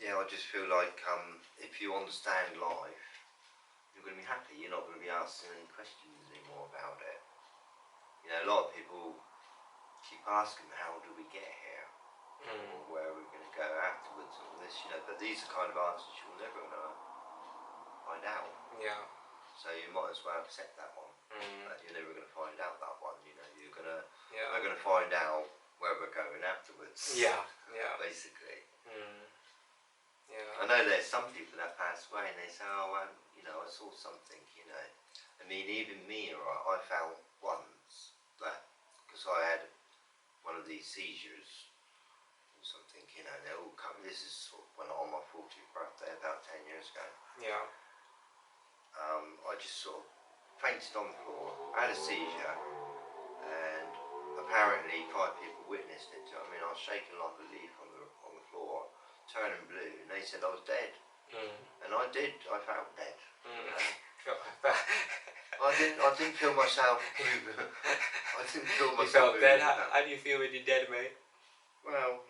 yeah, I just feel like if you understand life, you're going to be happy. You're not going to be asking any questions anymore about it. You know, a lot of people keep asking, how do we get here? Or where are we going to go afterwards, and all this, you know, but these are kind of answers you're never going to find out. Yeah. So you might as well accept that one. That you're never going to find out that one, you know, we're going to find out where we're going afterwards. Yeah, yeah. Basically. Yeah. I know there's some people that pass away and they say, oh, you know, I saw something, you know. I mean, even me, I felt once that, because I had one of these seizures or something, you know, they all come, this is sort of when on my 40th birthday about 10 years ago. Yeah. I just sort of fainted on the floor, I had a seizure, and apparently 5 people witnessed it. I mean, I was shaking like a leaf on the floor, turning blue, and they said I was dead. And I felt dead. I didn't feel myself moving. I didn't feel myself. You felt dead? How do you feel when you're dead, mate? Well,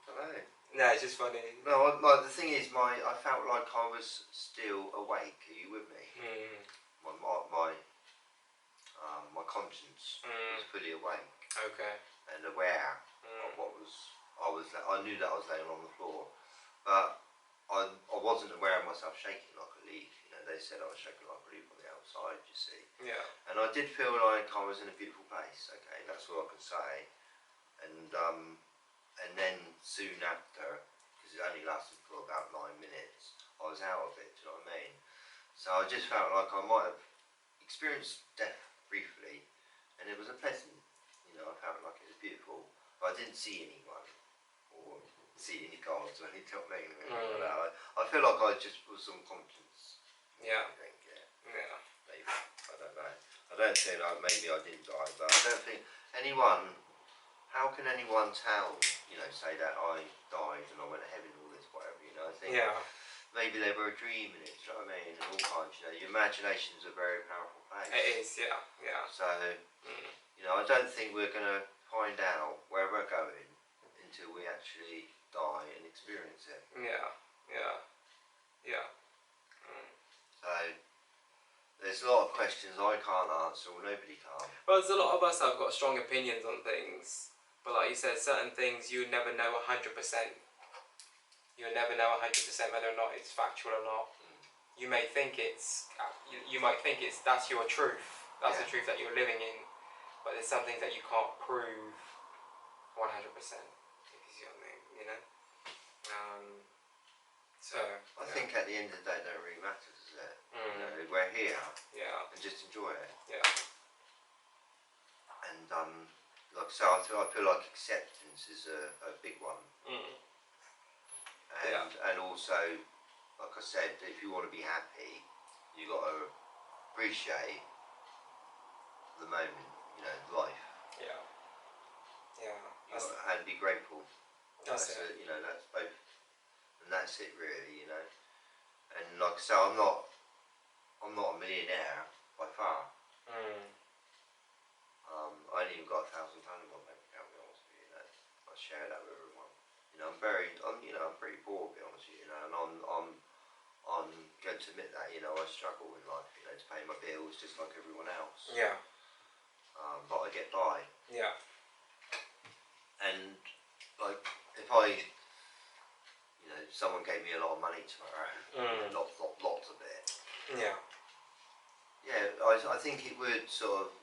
I don't know. No, it's just funny. No, like the thing is, I felt like I was still awake. Are you with me? My conscience was fully awake. Okay. And aware of what I knew that I was laying on the floor, but I wasn't aware of myself shaking like a leaf. You know, they said I was shaking like a leaf on the outside. You see. Yeah. And I did feel like I was in a beautiful place. Okay, that's all I can say. And then soon after, because it only lasted for about 9 minutes, I was out of it. Do you know what I mean? So I just felt like I might have experienced death briefly, and it was a pleasant. You know, I felt like it was beautiful, but I didn't see anyone or see any gods or anything like that. I feel like I just was unconscious. Yeah. I think, yeah. Maybe. I don't know. I don't think maybe I didn't die, but I don't think anyone. How can anyone tell? You know, say that I died and I went to heaven, all this, whatever. You know, I think. Yeah. Maybe they were a dream in it. Do you know what I mean? And all kinds. You know, your imagination's a very powerful place. It is. Yeah. Yeah. So, you know, I don't think we're going to find out where we're going until we actually die and experience it. Yeah. Yeah. Yeah. So, there's a lot of questions I can't answer, or nobody can. Well, there's a lot of us that have got strong opinions on things, but like you said, certain things you never know 100%. You'll never know 100% whether or not it's factual or not. You may think it's, you might think it's, that's your truth. That's the truth that you're living in. But there's some things that you can't prove 100%. If you see what I mean, you know? So I think at the end of the day, it don't really matter, does it? You know, we're here. Yeah. And just enjoy it. Yeah. And like so, I feel like acceptance is a big one. And also, like I said, if you want to be happy, you got to appreciate the moment, you know, life. Yeah. Yeah. And be grateful. That's it. You know, that's both, and that's it really. You know, and like I say, I'm not a millionaire by far. I only even got £1,000 in my bank account. To be honest with you, you know, I share that with everyone. You know, I'm pretty poor, to be honest with you, you know, and I'm going to admit that, you know, I struggle in life, you know, to pay my bills just like everyone else. Yeah. But I get by. Yeah. And like, if you know, someone gave me a lot of money tomorrow, lots of it. Yeah. Yeah, I think it would sort of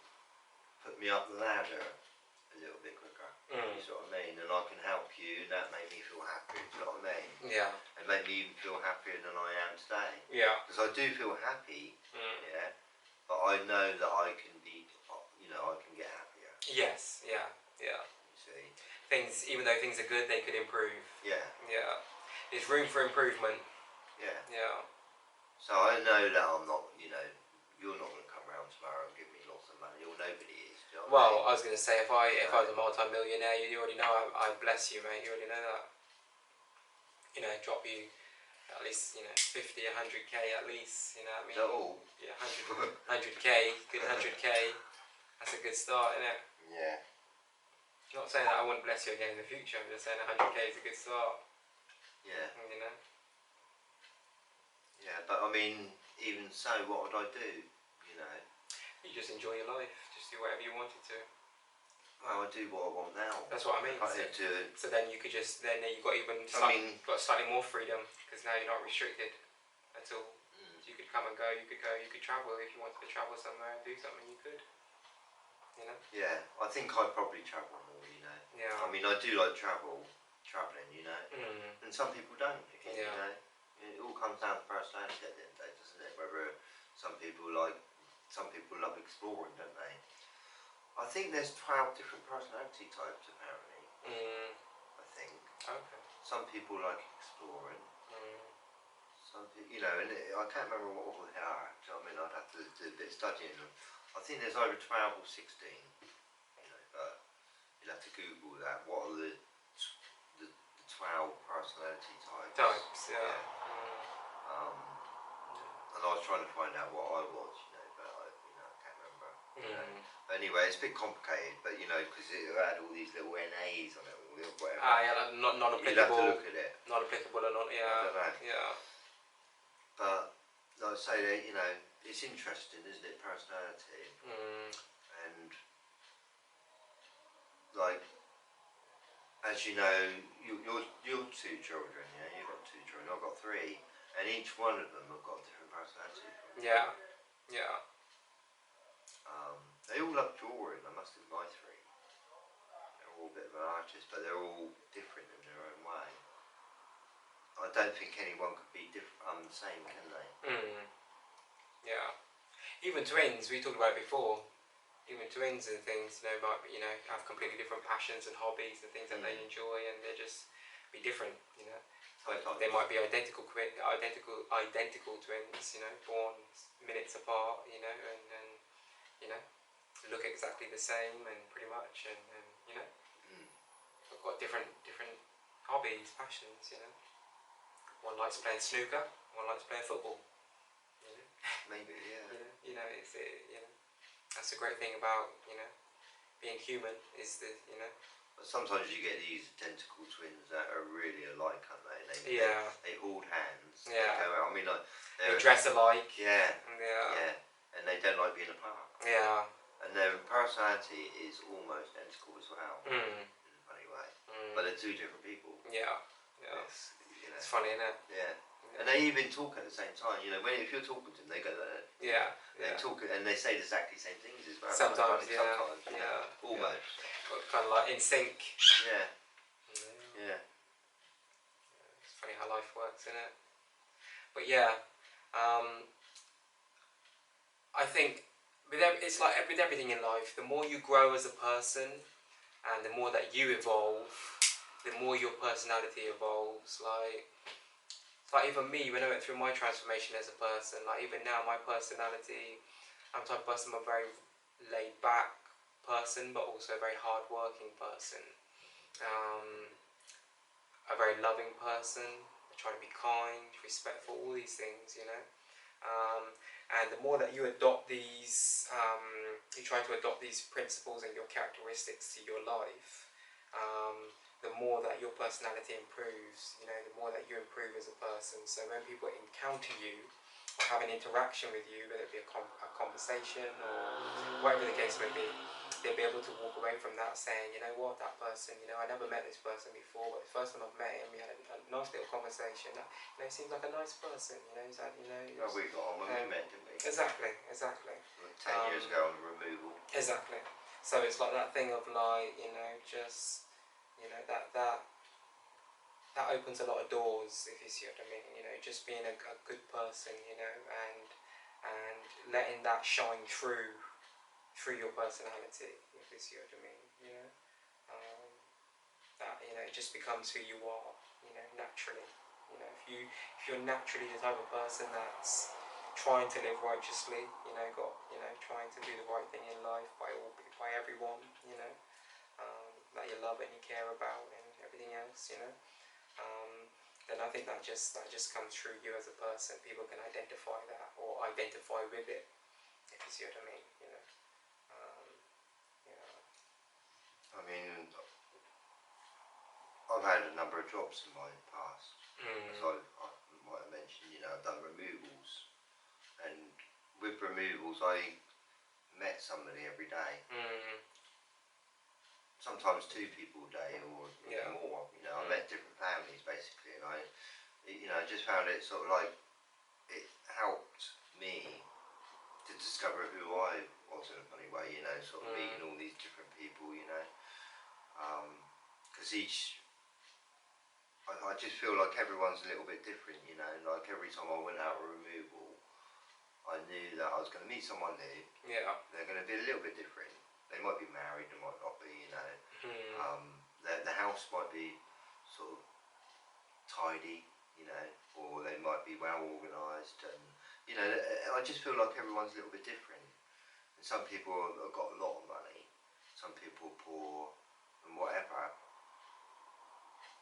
put me up the ladder a little bit quicker. You see what I mean? And I can help you, and that made me feel happy. Do you know what I mean? Yeah. And make me even feel happier than I am today. Yeah. Because I do feel happy. Yeah. But I know that I can be, you know, I can get happier. Yes. Yeah. Yeah. You see. Things, even though things are good, they could improve. Yeah. Yeah. There's room for improvement. Yeah. Yeah. So I know that I'm not, you know, you're not going to come around tomorrow and give me lots of money, or nobody is. Do you know what I mean? I was going to say, if I was a multi-millionaire, you already know I bless you, mate. You already know that. You know, drop you at least, you know, 50, 100k at least. You know what I mean? Not all. Yeah, 100k, good 100k. That's a good start, isn't it? Yeah. I'm not saying that I wouldn't bless you again in the future. I'm just saying 100k is a good start. Yeah. You know. Yeah, but I mean, even so, what would I do? You know. You just enjoy your life. Just do whatever you wanted to. Well, I do what I want now. That's what I mean. So then you could just you got got slightly more freedom because now you're not restricted at all. So you could come and go. You could travel if you wanted to travel somewhere and do something. You could. You know. Yeah, I think I'd probably travel more. You know. Yeah. I mean, I do like traveling. You know. And some people don't. You know. It all comes down to personality at the end of the day, doesn't it? Whether some people love exploring, don't they? I think there's 12 different personality types apparently. I think. Okay. Some people like exploring. Some people, you know, and I can't remember what all they are. Do you know what I mean? I'd have to do a bit of studying them. I think there's over 12 or 16. You know, but you'll have to Google that. What are the 12 personality types? Yeah. And I was trying to find out what I was, you know, but I can't remember. You know. Anyway, it's a bit complicated, but you know, because it had all these little NAs on it, or whatever. Yeah, like not applicable. You'd have to look at it. Not applicable or not, yeah. I don't know. Yeah. But like I say, that you know, it's interesting, isn't it? Personality, and like, as you know, you're 2 children, yeah. You've got 2 children. I've got 3, and each one of them have got a different personality. Yeah. Yeah. They all love drawing. I must admit, my 3. They're all a bit of an artist, but they're all different in their own way. I don't think anyone could be the same, can they? Yeah. Even twins, we talked about it before. Even twins and things, you know, might have completely different passions and hobbies and things that they enjoy, and they just be different, you know. But they might be identical twins, you know, born minutes apart, you know, and you know, look exactly the same and pretty much, and you know, they've got different hobbies, passions, you know. One likes playing snooker, one likes playing football. You know? Maybe, yeah. You know, that's a great thing about being human is that But sometimes you get these identical twins that are really alike, aren't they? They hold hands. Yeah. I mean, like they dress alike. Yeah. Yeah. And they don't like being apart. Yeah. And their personality is almost identical as well, in a funny way. But they're 2 different people. Yeah. Yeah. It's funny, isn't it? Yeah. And they even talk at the same time. You know, if you're talking to them, they go there. Yeah. They talk and they say exactly the same things as well. Sometimes, yeah. Sometimes, yeah. Almost. Kind of like in sync. Yeah. Yeah. It's funny how life works, isn't it? But yeah, I think it's like with everything in life, the more you grow as a person and the more that you evolve, the more your personality evolves. Like even me, when I went through my transformation as a person, like even now my personality, I'm the type of person, I'm a very laid back person, but also a very hard working person. A very loving person. I try to be kind, respectful, all these things, you know. And the more that you adopt these, you try to adopt these principles and your characteristics to your life, the more that your personality improves, you know, the more that you improve as a person. So when people encounter you or have an interaction with you, whether it be a conversation or whatever the case may be, they'll be able to walk away from that saying, you know what, that person, you know, I never met this person before, but the first time I've met him, we had a nice little conversation. You know, he seems like a nice person, you know. He's had, you know. Well, we got on when we met, didn't we? Exactly. 10 years ago on the removal. Exactly. So it's like that thing of like, you know, just, you know, that opens a lot of doors, if you see what I mean. You know, just being a good person, you know, and letting that shine through your personality, if you see what I mean. You know, that, you know, it just becomes who you are, you know, naturally. You know, if you're naturally the type of person that's trying to live righteously, trying to do the right thing in life by everyone, you know, that you love and you care about and everything else, you know, then I think that just comes through you as a person. People can identify that or identify with it, if you see what I mean, you know. I mean, I've had a number of jobs in my past. As I might have mentioned, you know, I've done removals, and with removals I met somebody every day. Sometimes 2 people a day, or more. You know, I met different families basically, and I just found it sort of like it helped me to discover who I was in a funny way. You know, sort of meeting all these different people. You know, because I just feel like everyone's a little bit different. You know, like every time I went out a removal, I knew that I was going to meet someone new. Yeah. They're going to be a little bit different. They might be married, they might not be, you know. The house might be sort of tidy, you know, or they might be well organised, and you know, I just feel like everyone's a little bit different. And some people have got a lot of money, some people are poor, and whatever.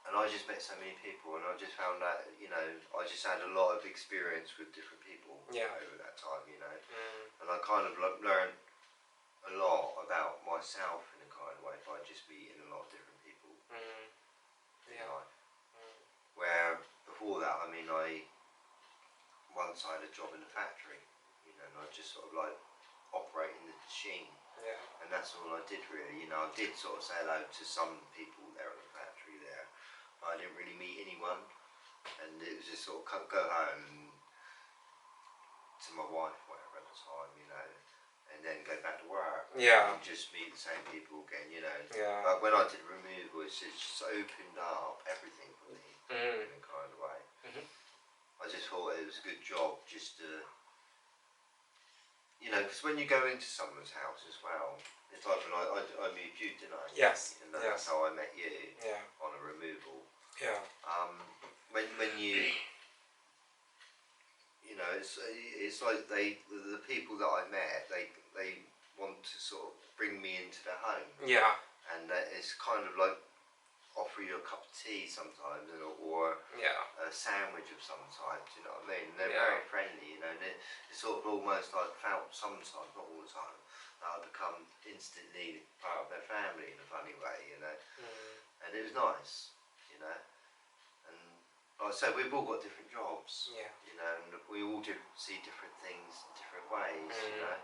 And I just met so many people, and I just found that, you know, I just had a lot of experience with different people over that time, you know. And I kind of learned a lot about myself in a kind of way by just meeting a lot of different people in life. Where before that, I mean, once I had a job in a factory, you know, and I just sort of like operating the machine. And that's all I did really, you know. I did sort of say hello to some people there in the factory there, but I didn't really meet anyone, and it was just sort of go home to my wife, whatever at the time, you know, and then go back to work. And just meet the same people again, you know. But when I did removal, it's just opened up everything for me in a kind of way. I just thought it was a good job just to, you know, because when you go into someone's house as well, it's like when I moved you, didn't I? Yes. And that's how I met you on a removal. When you know, it's like the people that I met, they want to sort of bring me into their home. And it's kind of like offer you a cup of tea sometimes, or a sandwich of some type. Do you know what I mean? And they're very friendly, you know. And it's sort of almost like felt sometimes, not all the time, that I become instantly part of their family in a funny way, you know. And it was nice, you know. And like I said, we've all got different jobs, you know, and we all see different things in different ways, you know.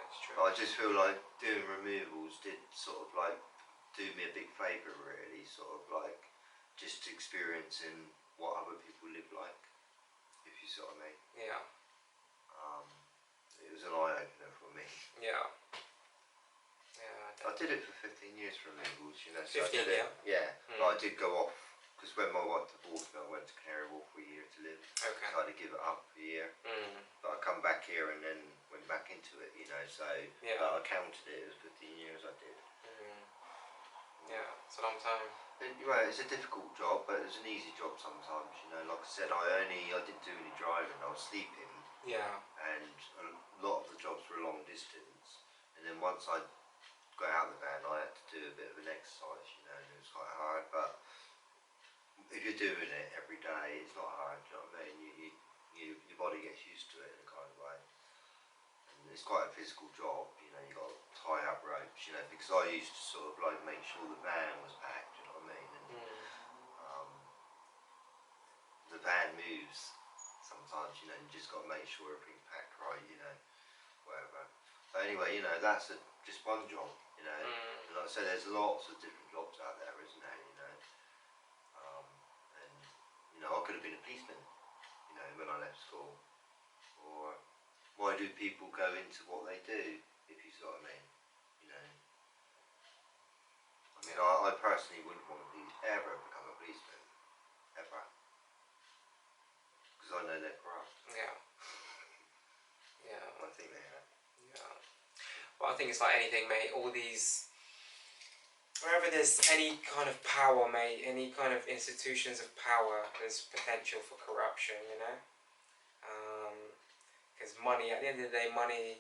It's true. But I just feel like doing removals did sort of like do me a big favour really, sort of like just experiencing what other people live like, if you see what I mean. It was an eye-opener for me. I did it for 15 years for removals, you know. So 15, but I did go off, because when my wife divorced me, I went to Canary Wharf for a year to live. So I had to give it up for a year. But I come back here and then went back into it, you know, so but I counted it as 15 years I did. It's a long time. Well, it's a difficult job, but it's an easy job sometimes, you know. Like I said, I didn't do any driving, I was sleeping. And a lot of the jobs were long distance. And then once I got out of the van, I had to do a bit of an exercise, you know, and it was quite hard. But if you're doing it every day, it's not hard, you know what I mean? Your body gets used to it in a kind of way. And it's quite a physical job, you know. You got to tie up ropes, you know, because I used to sort of like make sure the van was packed, you know what I mean? And the van moves sometimes, you know, and you just got to make sure everything's packed right, you know, whatever. But anyway, you know, that's just one job, you know. And like I said, there's lots of different jobs out there, isn't there, you know. And, you know, I could have been a policeman, you know, when I left school. Or why do people go into what they do, if you see what I mean, you know. I mean, I personally wouldn't want to ever become a policeman, ever. Because I know they're corrupt. I think they are. Well, I think it's like anything, mate. All these, wherever there's any kind of power, mate, any kind of institutions of power, there's potential for corruption, you know. Because money, at the end of the day, money,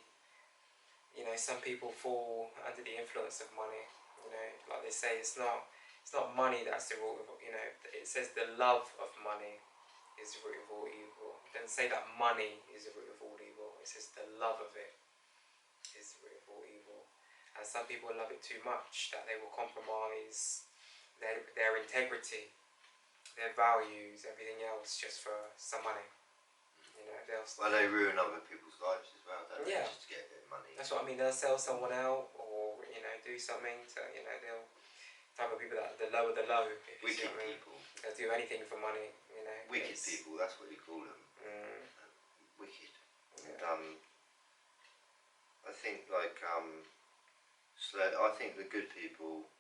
you know, some people fall under the influence of money. You know, like they say, it's not money that's the root of, you know. It says the love of money is the root of all evil. It doesn't say that money is the root of all evil. It says the love of it is the root of all evil. And some people love it too much that they will compromise their integrity their values, everything else, just for some money. You know, Well, they ruin other people's lives as well, don't they? Yeah. Just to get a bit of money. That's what I mean. They'll sell someone out, or you know, do something to, you know, they'll type of people that the lower the low. If you see Wicked what I mean. people. They'll do anything for money. You know. Wicked people. That's what you call them. Wicked. Yeah. And I think like I think the good people,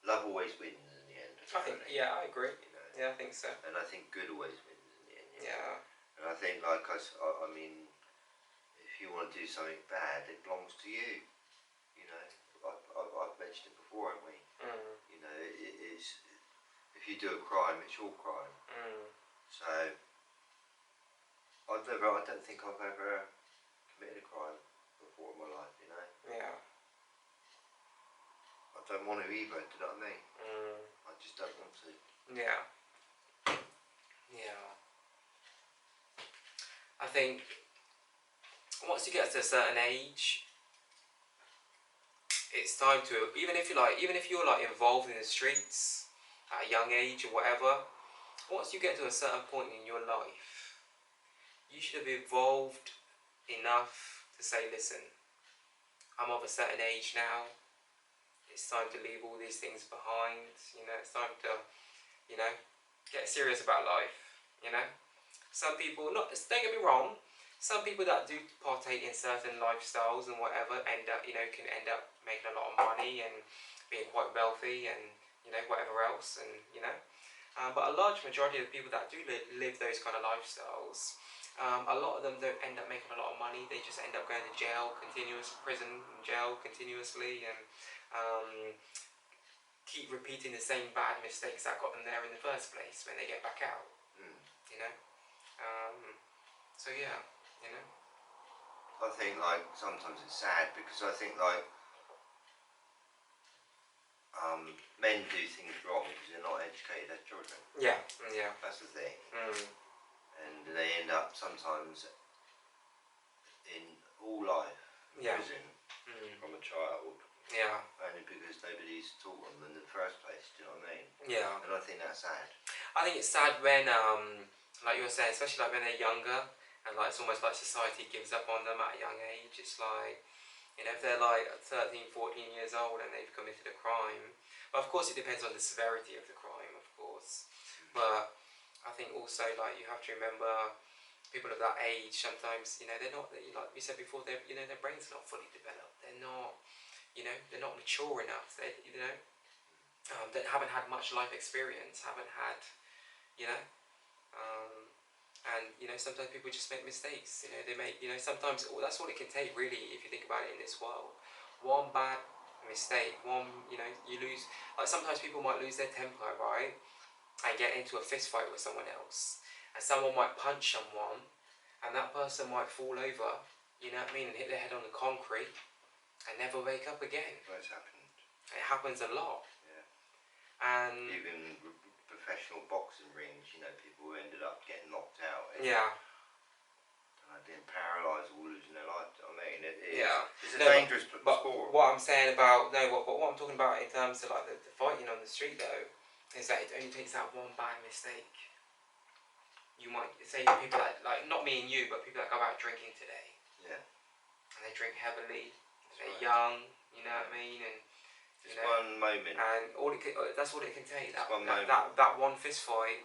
love always wins in the end. I think, yeah, I agree. You know? Yeah, I think so. And I think good always wins in the end. Yeah. And I think like I mean, if you want to do something bad, it belongs to you. You know, I've mentioned it before, haven't we? You know, it is. If you do a crime, it's your crime. So I don't think I've ever committed a crime before in my life. You know. Yeah. I don't want to either. Do you know what I mean? I just don't want to. Yeah. Yeah. I think once you get to a certain age, it's time to, even if you're like involved in the streets at a young age or whatever, once you get to a certain point in your life, you should have evolved enough to say, listen, I'm of a certain age now, it's time to leave all these things behind, you know, it's time to, you know, get serious about life, you know. Some people, don't get me wrong, some people that do partake in certain lifestyles and whatever can end up making a lot of money and being quite wealthy and, you know, whatever else, and, you know. But a large majority of the people that do live those kind of lifestyles, a lot of them don't end up making a lot of money. They just end up going to jail, jail continuously, and keep repeating the same bad mistakes that got them there in the first place when they get back out. You know. So yeah, you know. I think like sometimes it's sad because I think like men do things wrong because they're not educated as children. Yeah, yeah. That's the thing. And they end up sometimes in all life in prison from a child. Yeah. Only because nobody's taught them in the first place. Do you know what I mean? Yeah. And I think that's sad. I think it's sad when, like you were saying, especially like when they're younger, and like it's almost like society gives up on them at a young age. It's like, you know, if they're like 13, 14 years old and they've committed a crime, but of course it depends on the severity of the crime, of course. But I think also, like, you have to remember people of that age sometimes, you know, they're not, like we said before, their brains are not fully developed. They're not, you know, they're not mature enough. They, you know, that haven't had much life experience, haven't had, you know, and, you know, sometimes people just make mistakes. You know, they make, you know, sometimes that's all it can take, really, if you think about it in this world. One bad mistake, you know, you lose, like sometimes people might lose their temper, right, and get into a fist fight with someone else, and someone might punch someone, and that person might fall over, you know what I mean, and hit their head on the concrete, and never wake up again. That's happened. It happens a lot. Yeah. And even professional boxing rings, you know, people who ended up getting knocked out. Yeah. And being paralysed or losing their life. I mean, it's a dangerous sport. What I'm saying about what I'm talking about in terms of like the fighting on the street though, is that it only takes that one bad mistake. You might say people that, like, not me and you, but people that go out drinking today. Yeah. And they drink heavily. They're young, you know what I mean, and just one moment. And that's all it can take. That one fist fight,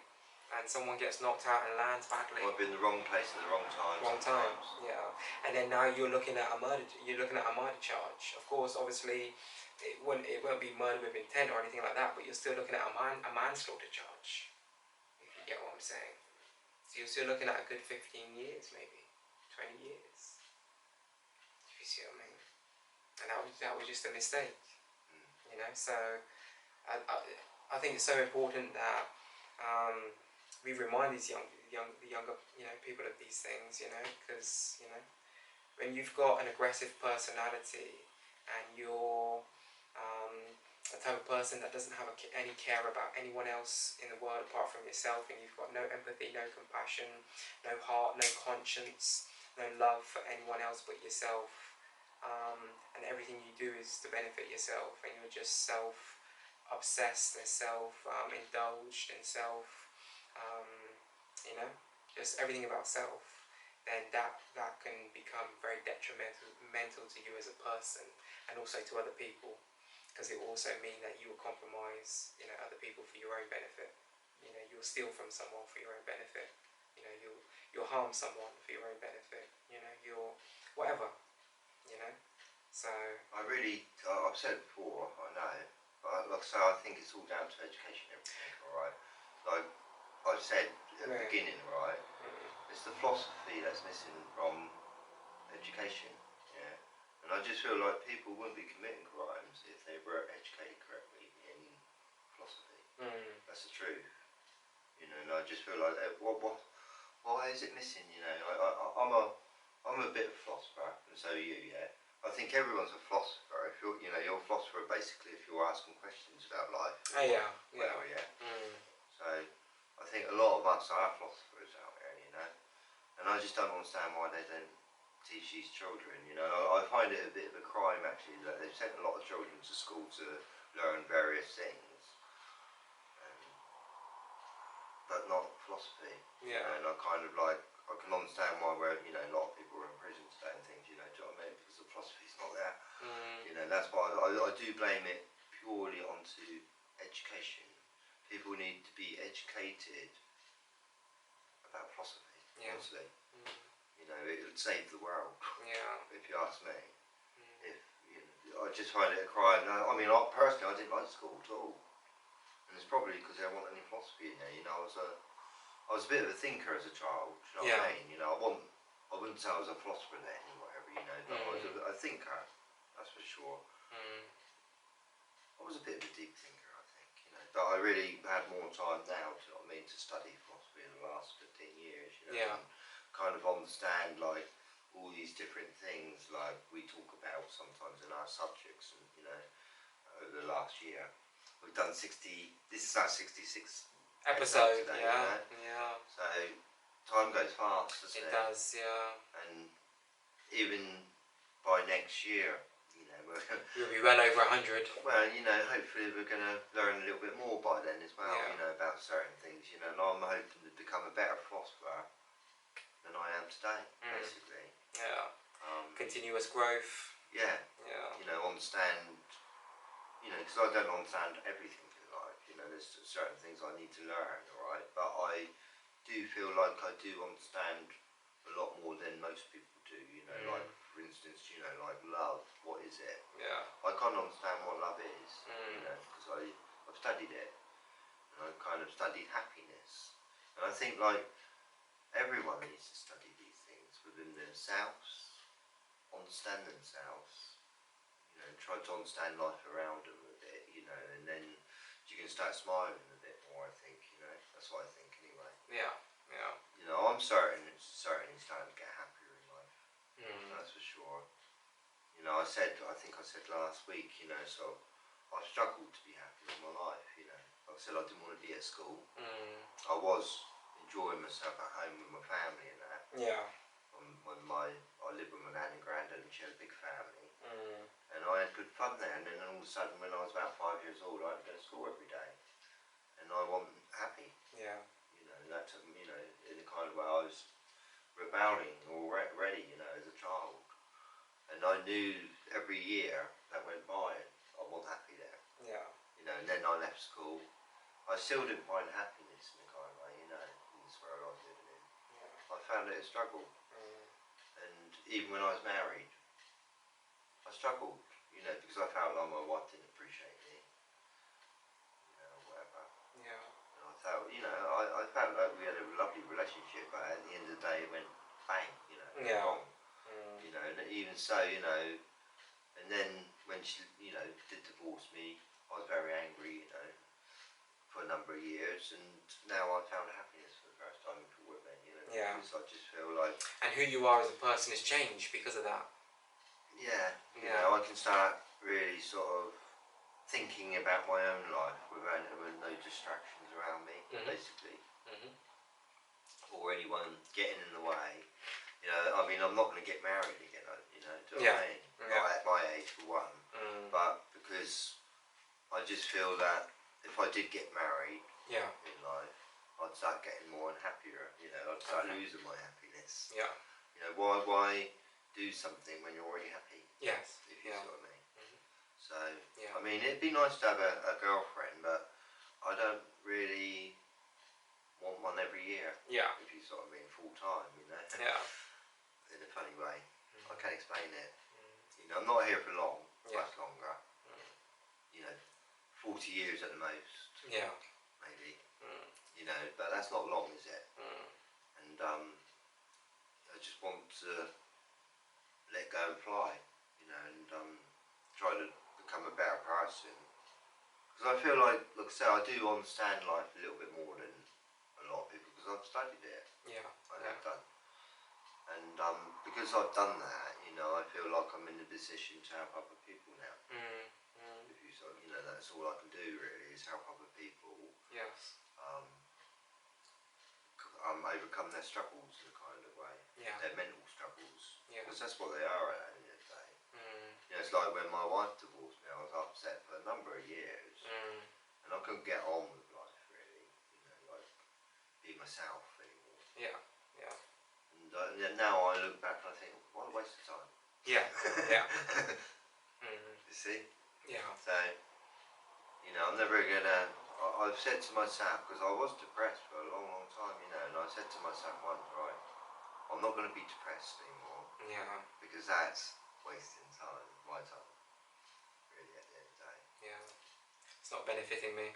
and someone gets knocked out and lands badly. Might be in the wrong place at the wrong time. Wrong time. Yeah. And then now you're looking at a murder. You're looking at a murder charge. Of course, obviously, it won't be murder with intent or anything like that. But you're still looking at a manslaughter charge. If you get what I'm saying. So you're still looking at a good 15 years, maybe 20 years. If you see what I mean. And that was just a mistake. You know, so I think it's so important that we remind these younger, you know, people of these things, you know, because, you know, when you've got an aggressive personality and you're a type of person that doesn't have any care about anyone else in the world apart from yourself, and you've got no empathy, no compassion, no heart, no conscience, no love for anyone else but yourself, and everything you do is to benefit yourself, and you're just self-obsessed and self-indulged and self, you know, just everything about self, then that can become very detrimental to you as a person, and also to other people, because it will also mean that you will compromise, you know, other people for your own benefit. You know, you'll steal from someone for your own benefit. You know, you'll harm someone for your own benefit. You know, you'll whatever. You know, so I've said it before, I know, but like I say, I think it's all down to education, everything. All right, like I've said at the beginning, right. It's the philosophy that's missing from education, yeah. And I just feel like people wouldn't be committing crimes if they were educated correctly in philosophy. That's the truth, you know. And I just feel like, why is it missing? You know, I'm a bit of a philosopher, and so are you, yeah. I think everyone's a philosopher. If you're, you know, you're a philosopher basically if you're asking questions about life. Whatever, yeah. So I think a lot of us are philosophers out there, you know. And I just don't understand why they don't teach these children, you know. I find it a bit of a crime actually that they've sent a lot of children to school to learn various things, but not philosophy. yeah, You know, and I kind of like, I can understand why you know, a lot of people are in prison today and things, you know, do you know what I mean? Because the philosophy's not there. You know, that's why I do blame it purely onto education. People need to be educated about philosophy, honestly. You know, it would save the world, if you ask me. If you know, I just find it a crime. I mean, personally, I didn't like school at all, and it's probably because there wasn't any philosophy in there. You know, I was a bit of a thinker as a child. You know what I mean? You know, I wouldn't say I was a philosopher then or whatever. You know, but I was a thinker. That's for sure. I was a bit of a deep thinker, I think. You know, but I really had more time now. Do you know what I mean? To study philosophy in the last 15 years. You know. And kind of understand like all these different things like we talk about sometimes in our subjects, and you know, over the last year we've done 60. This is our 66th episode today, yeah, you know? So time goes fast, doesn't it? It does, yeah. And even by next year, you know, we'll be well over 100. Well, you know, hopefully we're going to learn a little bit more by then as well, you know, about certain things, you know, and I'm hoping to become a better philosopher than I am today, basically. Yeah. Continuous growth. Yeah. Yeah. You know, understand, you know, because I don't understand everything in life, you know, there's certain things I need to learn, alright, but I do feel like I do understand a lot more than most people do, you know, like, for instance, you know, like love, what is it? Yeah. I can't understand what love is, you know, because I've studied it, and I've kind of studied happiness, and I think, like, everyone needs to study these things within themselves, understand themselves, you know, try to understand life around them a bit, you know, and then you can start smiling a bit more, I think, you know, that's what I think anyway. Yeah, yeah. You know, I'm certainly starting to get happier in life, that's for sure. You know, I think I said last week, you know, so I've struggled to be happy with my life, you know. Like I said, I didn't want to be at school. I was enjoying myself at home with my family and that. Yeah. I lived with my nan and granddad, and she had a big family, and I had good fun there. And then all of a sudden, when I was about 5 years old, I had to go to school every day, and I wasn't happy. Yeah. You know, that took me, you know, in the kind of way I was rebelling already, you know, as a child, and I knew every year that went by, I wasn't happy there. Yeah. You know, and then I left school. I still didn't find happiness in the kind of way, you know, in this world I was living in. I found it a struggle. And even when I was married, I struggled, you know, because I felt like my wife didn't appreciate me, you know, whatever. Yeah. And I felt, you know, I felt like we had a lovely relationship, but at the end of the day it went bang, you know, it went wrong. You know, and even so, you know, and then when she, you know, did divorce me, I was very angry, you know, for a number of years, and now I found happiness for the first time in women, you know, because I just feel like... And who you are as a person has changed because of that. Yeah, you know, I can start really sort of thinking about my own life with no distractions around me, basically, or anyone getting in the way. You know, I mean, I'm not going to get married again, you know, do you know what I mean? Not at my age, for one, but because I just feel that if I did get married in life, I'd start getting more unhappier. You know, I'd start losing my happiness. Yeah. You know, why do something when you're already happy? Yes. If you see what I mean. So, Yeah. I mean, it'd be nice to have a girlfriend, but I don't really want one every year. Yeah. If you sort of mean full time, you know. Yeah. In a funny way, I can't explain it. You know, I'm not here for long. Much longer. You know, 40 years at the most. Yeah. Maybe. You know, but that's not long, is it? And I just want to let go and fly. You know, and try to become a better person. Because I feel like I say, I do understand life a little bit more than a lot of people because I've studied it. Yeah. I have done. And because I've done that, you know, I feel like I'm in a position to help other people now. If you sort of, you know, that's all I can do really is help other people. Yes. Overcome their struggles in a kind of way. Yeah. Their mental struggles. Yeah. Because that's what they are at the end of the day. You know, it's like when my wife divorced me, I was upset for a number of years. And I couldn't get on with life really. You know, like be myself anymore. Yeah. Yeah. And now I look back and I think, what a waste of time. Yeah. Yeah. You see? Yeah. So, you know, I'm never gonna. I've said to myself, because I was depressed for a long, long time, you know, and I said to myself once, right, I'm not going to be depressed anymore. Yeah. Because that's wasting time, my time, really, at the end of the day. Yeah. It's not benefiting me.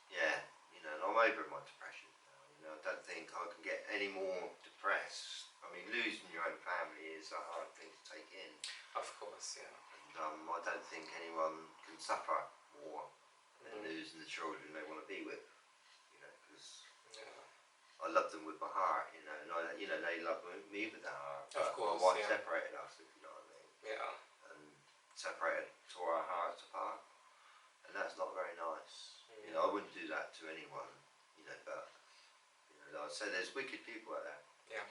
Yeah, you know, and I'm over my depression now. You know, I don't think I can get any more depressed. I mean, losing your own family is a hard thing to take in. Of course, yeah. And I don't think anyone can suffer more than losing the children they want to be with. You know, because I love them with my heart. You know, and you know, they love me with their heart. Of course, my wife separated us, if you know what I mean. Yeah. And separated, tore our hearts apart, and that's not very nice. You know, I wouldn't do that to anyone. You know, but you know, like I said, there's wicked people out there. Yeah.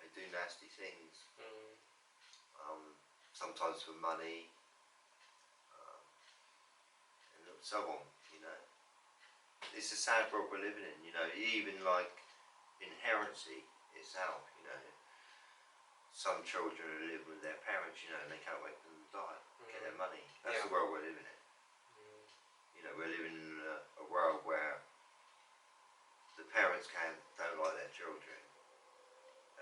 They do nasty things. Sometimes for money, and so on. You know, it's a sad world we're living in. You know, even like inherency itself. You know, some children are living with their parents. You know, and they can't wait for them to die, get their money. That's the world we're living in. You know, we're living in a world where the parents don't like their children,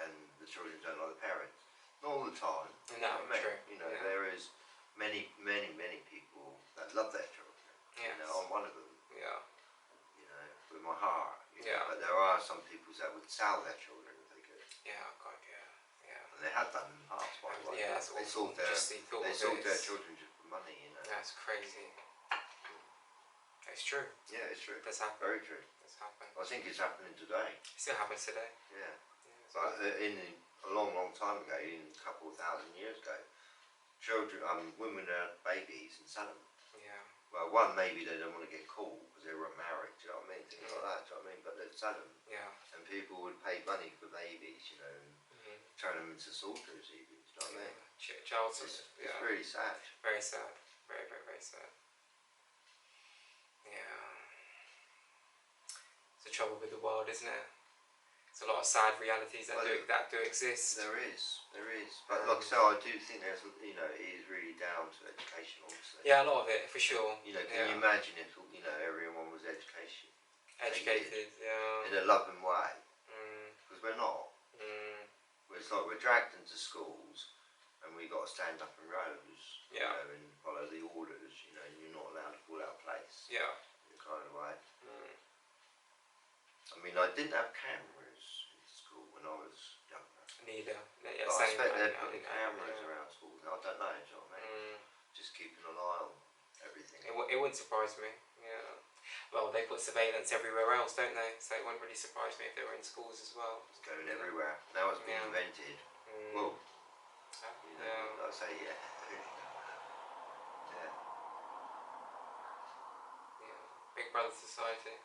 and the children don't like the parents. Not all the time. No, true. You know, there is many, many, many people that love their children. Yes. You know, I'm one of them. Yeah. You know, with my heart. You know, Yeah. but there are some people that would sell their children if they could. Yeah, God, yeah. Yeah. And they have done in the past, by the way. Yeah, that's They awful. sold their Their children just for money, you know. That's crazy. It's true. Yeah, it's true. That's happened. Very true. That's happened. I think it's happening today. It still happens today. Yeah. Yeah, But a long, long time ago, in a couple of thousand years ago, women had babies and sell them. Yeah. Well, one, maybe they don't want to get caught because they weren't married, do you know what I mean? Things like that, do you know what I mean? But they'd sell them. Yeah. And people would pay money for babies, you know, and turn them into soldiers even, do you know what I mean? Child It's really sad. Very sad. Very, very, very sad. Yeah. It's the trouble with the world, isn't it? There's a lot of sad realities that do exist. There is. But like I say, I do think there's, you know, it is really down to education, obviously. Yeah, a lot of it, for sure. You know, can you imagine if, you know, everyone was educated, yeah. in a loving way? Because we're not. It's like we're dragged into schools and we got to stand up in rows, you know, and follow the orders, you know, and you're not allowed to fall out of place. Yeah. In a kind of way. I mean, I didn't have cameras in school when I was younger. Neither. Yeah, But I expect they're putting cameras around schools now. I don't know, do you know what I mean? Just keeping an eye on everything. It wouldn't surprise me. Yeah. Well, they put surveillance everywhere else, don't they? So it wouldn't really surprise me if they were in schools as well. It's going everywhere. Now it's been invented. Well, you know, like I say, yeah. Big Brother society.